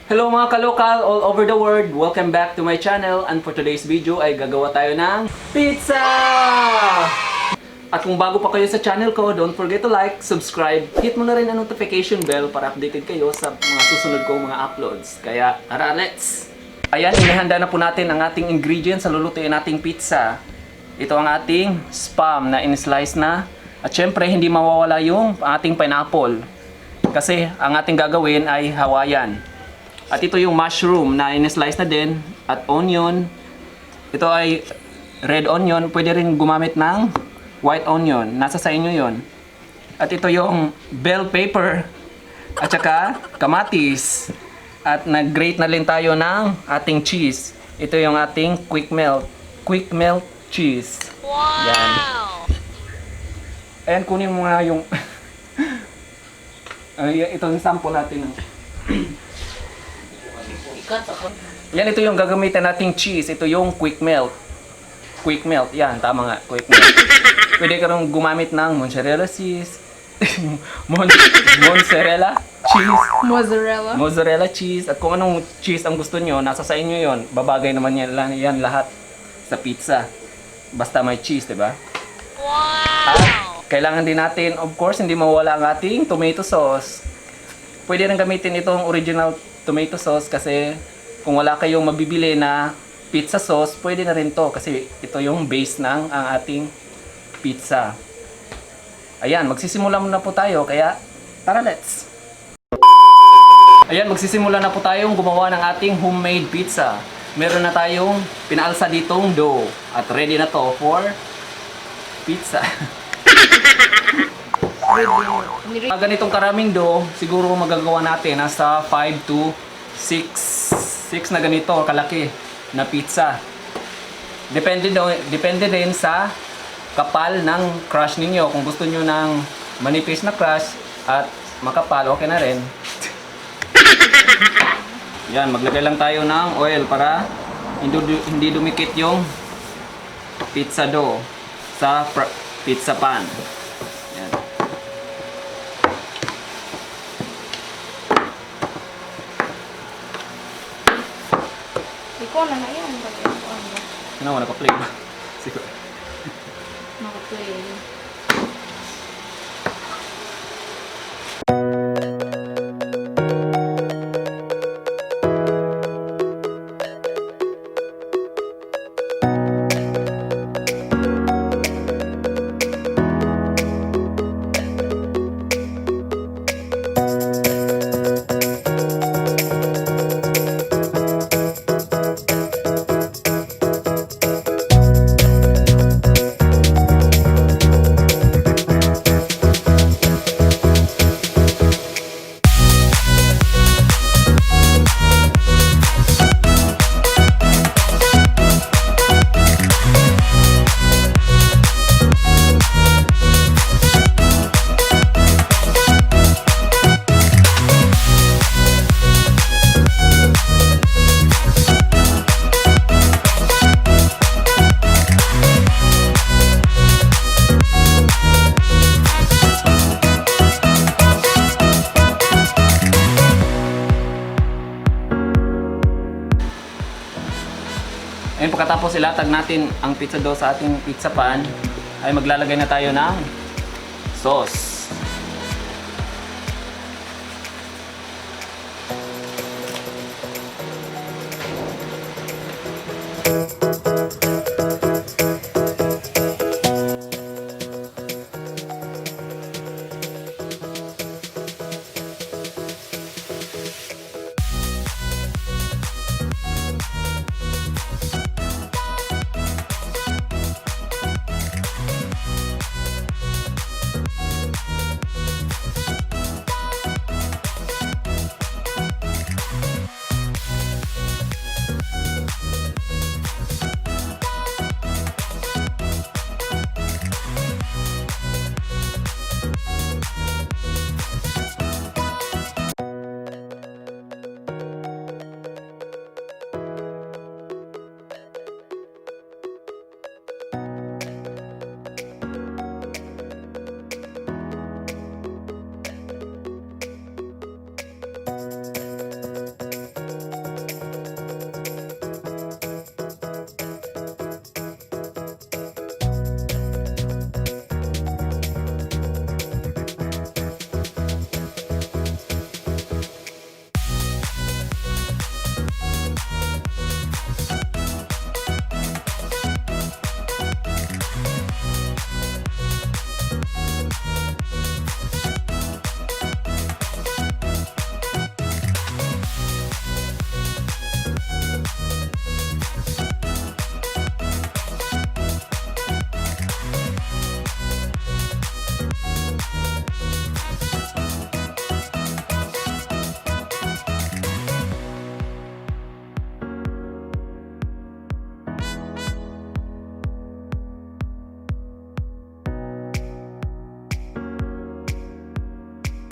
Hello mga kalokal all over the world! Welcome back to my channel, and for today's video ay gagawa tayo ng pizza! At kung bago pa kayo sa channel ko, don't forget to like, subscribe, hit mo na rin ang notification bell para updated kayo sa mga susunod kong mga uploads. Kaya tara, let's! Ayan, inihanda na po natin ang ating ingredients sa lulutuin nating pizza. Ito ang ating spam na in-slice na. At syempre, hindi mawawala yung ating pineapple. Kasi ang ating gagawin ay Hawaiian. At ito yung mushroom na in-slice na din. At onion. Ito ay red onion. Pwede rin gumamit ng white onion. Nasa sa inyo yon. At ito yung bell pepper. At saka kamatis. At nag-grate na rin tayo ng ating cheese. Ito yung ating quick melt cheese. Wow! Yan. Ayan, kunin mo nga yung ito yung sample natin. Yan, ito yung gagamitin nating cheese. Ito yung quick melt. Quick melt. Yan, tama nga. Quick melt. Pwede ka rin gumamit ng mozzarella cheese. Mozzarella cheese. Mozzarella cheese. At kung anong cheese ang gusto nyo, nasa sa inyo yon. Babagay naman yan lahat sa pizza. Basta may cheese, diba? Wow! At kailangan din natin, of course, hindi mawala ang ating tomato sauce. Pwede rin gamitin itong original tomato sauce kasi kung wala kayong mabibili na pizza sauce, pwede na rin to kasi ito yung base ng ang ating pizza. Ayan, magsisimula muna po tayo kaya tara, let's! Ayan, magsisimula na po tayong gumawa ng ating homemade pizza. Meron na tayong pinaalsa ditong dough at ready na to for pizza. Ganitong karaming dough, siguro magagawa natin nasa 5 to 6 na ganito kalaki na pizza. Depende din sa kapal ng crush ninyo. Kung gusto nyo ng manipis na crush at makapal, okay na rin. Yan, maglagay lang tayo ng oil para hindi dumikit yung pizza dough sa pizza pan. Yan. Ikaw na yan. Ano, naka-play ba? Siguro. Naka-play. Ayun, pagkatapos ilatag natin ang pizza dough sa ating pizza pan, ay maglalagay na tayo ng sauce.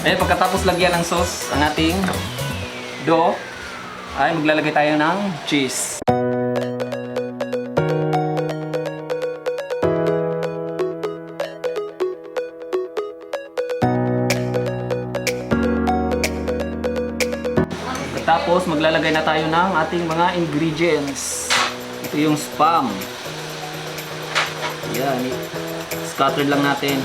Ayan, pagkatapos lagyan ng sauce ang ating dough, ay maglalagay tayo ng cheese. Tapos maglalagay na tayo ng ating mga ingredients. Ito yung spam. Yan, scatter lang natin.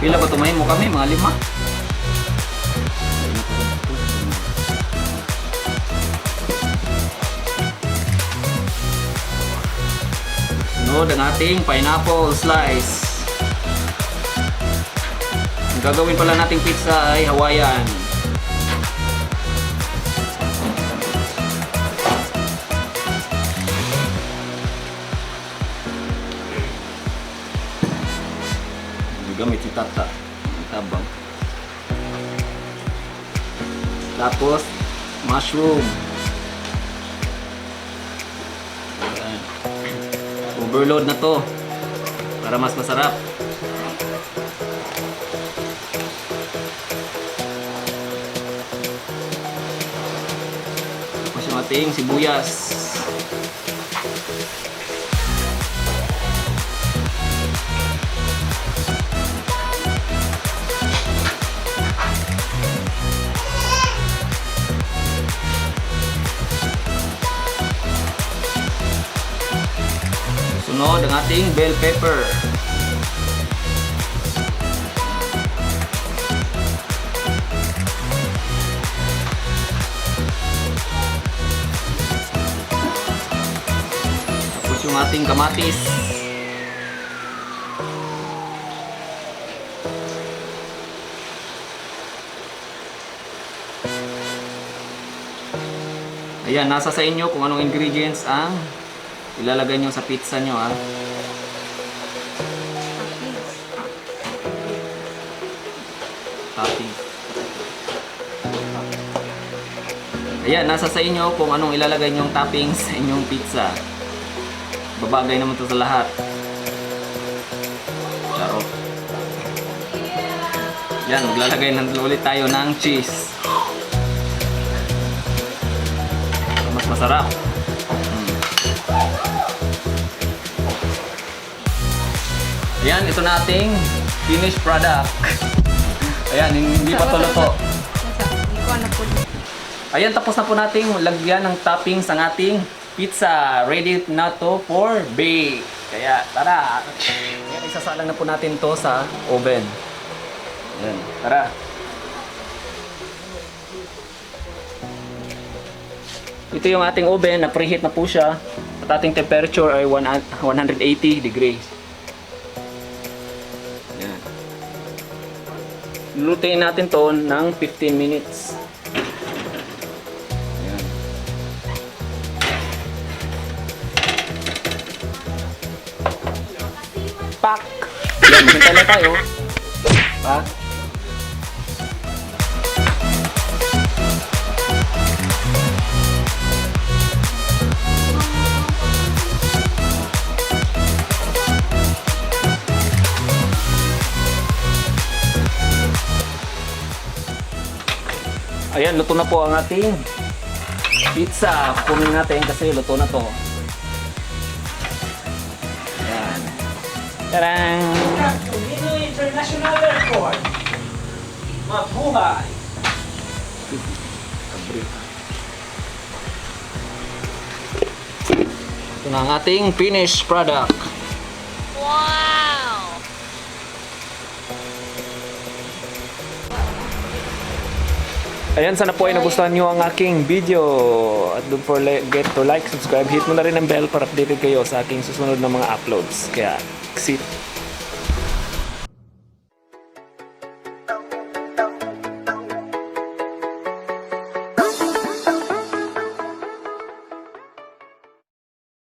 Pila ba tumahin mo kami? Mga 5. Sunod ang ating pineapple slice. Ang gagawin pala nating pizza ay Hawaiian. Gamit si tata. Tabang. Tapos, mushroom. Ayan. Overload na to. Para mas masarap. Tapos yung ating sibuyas. Sunod ang ating bell pepper. Tapos yung ating kamatis. Ayan, nasa sa inyo kung anong ingredients ang ilalagay nyo sa pizza nyo, ha. Topping. Ayan, nasa sa inyo kung anong ilalagay nyong toppings sa inyong pizza. Babagay naman to sa lahat. Charot. Yan, maglalagay na ulit tayo ng cheese. Para mas masarap. Ayan, ito na ating finished product. Ayan, hindi pa to luto. Ayan, tapos na po nating lagyan ng toppings ang ating pizza. Ready na to for bake. Kaya, tara! Ayan, isasalang na po natin to sa oven. Ayan, tara! Ito yung ating oven, na-preheat na po siya. At ating temperature ay 180 degrees. Lulutuin natin to ng 15 minutes. Ayan. Pak! Yan, hintay na tayo. Pak! Ayan, luto na po ang ating pizza. Kunin natin kasi luto na to. Ayan. Tarang! Camino International Airport. Mabuhay! Ito na ang ating finished product. Ayan, sana po ay nagustuhan nyo ang aking video. At don't forget to like, subscribe, hit mo na rin ang bell para updated kayo sa aking susunod na mga uploads. Kaya, exit!